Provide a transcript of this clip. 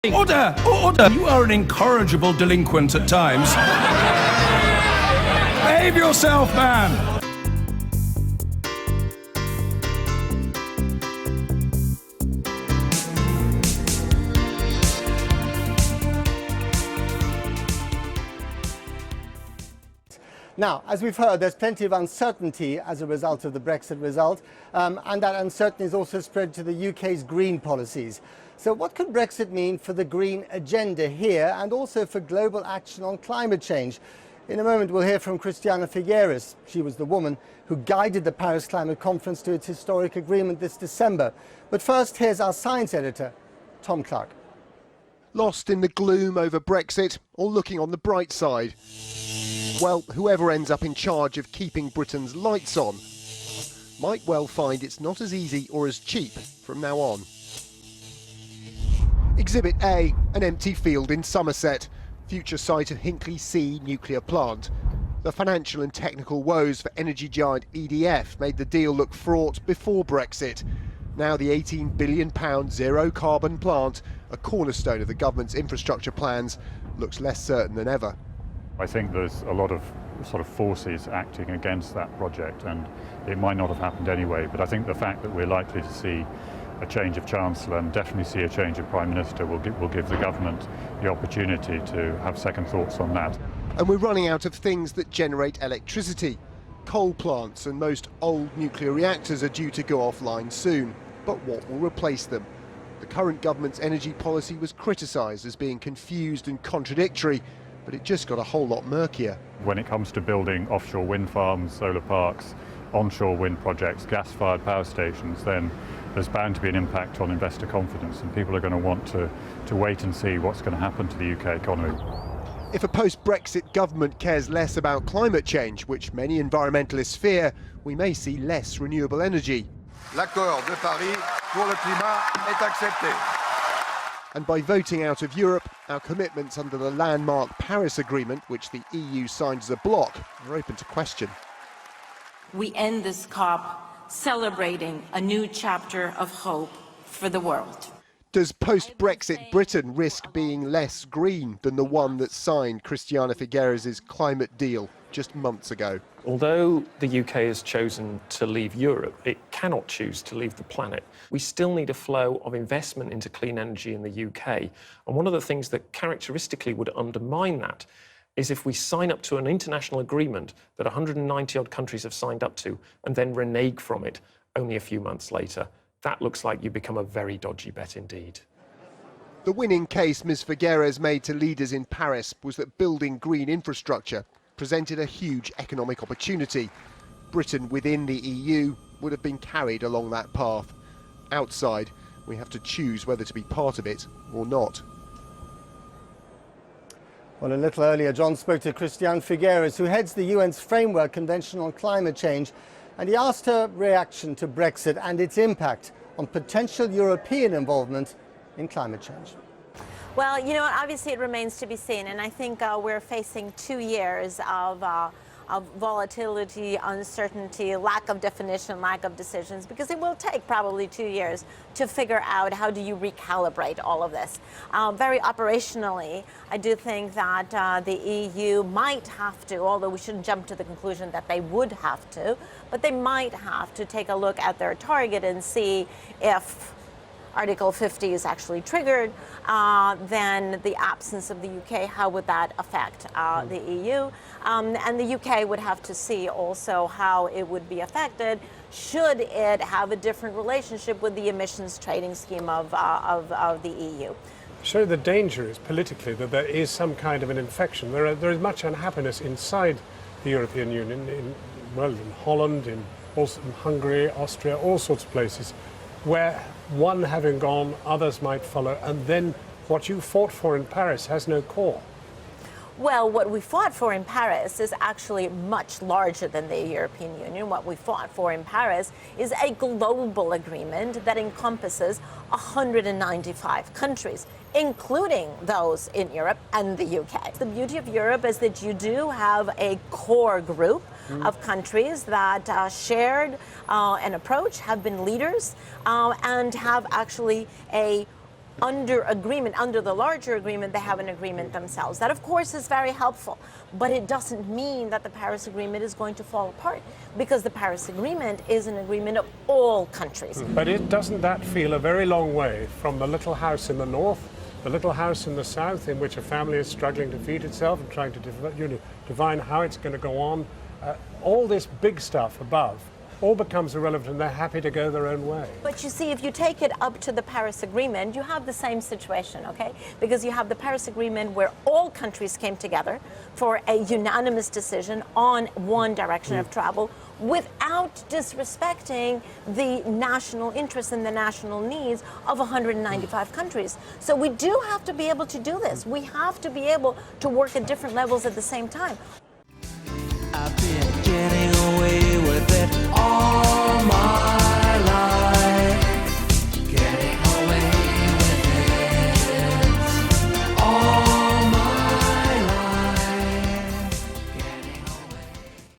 Order! Order! You are an incorrigible delinquent at times. Behave yourself, man! Now, as we've heard, there's plenty of uncertainty as a result of the Brexit result, and that uncertainty is also spread to the UK's green policies. So what could Brexit mean for the green agenda here and also for global action on climate change? In a moment, we'll hear from Christiana Figueres. She was the woman who guided the Paris Climate Conference to its historic agreement this December. But first, here's our science editor, Tom Clark. Lost in the gloom over Brexit or looking on the bright side? Well, whoever ends up in charge of keeping Britain's lights on might well find it's not as easy or as cheap from now on. Exhibit A, an empty field in Somerset, future site of Hinkley C nuclear plant. The financial and technical woes for energy giant EDF made the deal look fraught before Brexit. Now the £18 billion zero-carbon plant, a cornerstone of the government's infrastructure plans, looks less certain than ever. I think there's a lot of sort of forces acting against that project, and it might not have happened anyway, but I think the fact that we're likely to see a change of Chancellor and definitely see a change of Prime Minister will give the government the opportunity to have second thoughts on that. And we're running out of things that generate electricity. Coal plants and most old nuclear reactors are due to go offline soon. But what will replace them? The current government's energy policy was criticised as being confused and contradictory, but it just got a whole lot murkier. When it comes to building offshore wind farms, solar parks, onshore wind projects, gas-fired power stations, then there's bound to be an impact on investor confidence, and people are going to want to wait and see what's going to happen to the UK economy. If a post-Brexit government cares less about climate change, which many environmentalists fear, we may see less renewable energy. L'accord de Paris pour le climat est accepté. And by voting out of Europe, our commitments under the landmark Paris Agreement, which the EU signed as a bloc, are open to question. We end this COP celebrating a new chapter of hope for the world. Does post-Brexit Britain risk being less green than the one that signed Christiana Figueres' climate deal just months ago? Although the UK has chosen to leave Europe, it cannot choose to leave the planet. We still need a flow of investment into clean energy in the UK. And one of the things that characteristically would undermine that is if we sign up to an international agreement that 190-odd countries have signed up to and then renege from it only a few months later. That looks like you become a very dodgy bet indeed. The winning case Ms Figueres made to leaders in Paris was that building green infrastructure presented a huge economic opportunity. Britain within the EU would have been carried along that path. Outside, we have to choose whether to be part of it or not. Well, a little earlier, John spoke to Christiane Figueres, who heads the UN's Framework Convention on Climate Change, and he asked her reaction to Brexit and its impact on potential European involvement in climate change. Well, you know, obviously it remains to be seen, and I think we're facing 2 years of volatility, uncertainty, lack of definition, lack of decisions, because it will take probably 2 years to figure out how do you recalibrate all of this. Very operationally, I do think that the EU might have to, although we shouldn't jump to the conclusion that they would have to, but they might have to take a look at their target and see if Article 50 is actually triggered, then the absence of the UK, how would that affect the EU? And the UK would have to see also how it would be affected should it have a different relationship with the emissions trading scheme of the EU. So the danger is politically that there is some kind of an infection. There is much unhappiness inside the European Union, in Holland, also in Hungary, Austria, all sorts of places, where one having gone, others might follow, and then what you fought for in Paris has no core. Well, what we fought for in Paris is actually much larger than the European Union. What we fought for in Paris is a global agreement that encompasses 195 countries, including those in Europe and the UK. The beauty of Europe is that you do have a core group of countries that shared an approach, have been leaders, and have actually a under agreement, under the larger agreement, they have an agreement themselves. That, of course, is very helpful, but it doesn't mean that the Paris Agreement is going to fall apart, because the Paris Agreement is an agreement of all countries. But doesn't that feel a very long way from the little house in the north, the little house in the south, in which a family is struggling to feed itself and trying to divine how it's going to go on? All this big stuff above all becomes irrelevant, and they're happy to go their own way. But you see, if you take it up to the Paris Agreement, you have the same situation, okay? Because you have the Paris Agreement where all countries came together for a unanimous decision on one direction of travel, without disrespecting the national interests and the national needs of 195 countries. So we do have to be able to do this. We have to be able to work at different levels at the same time.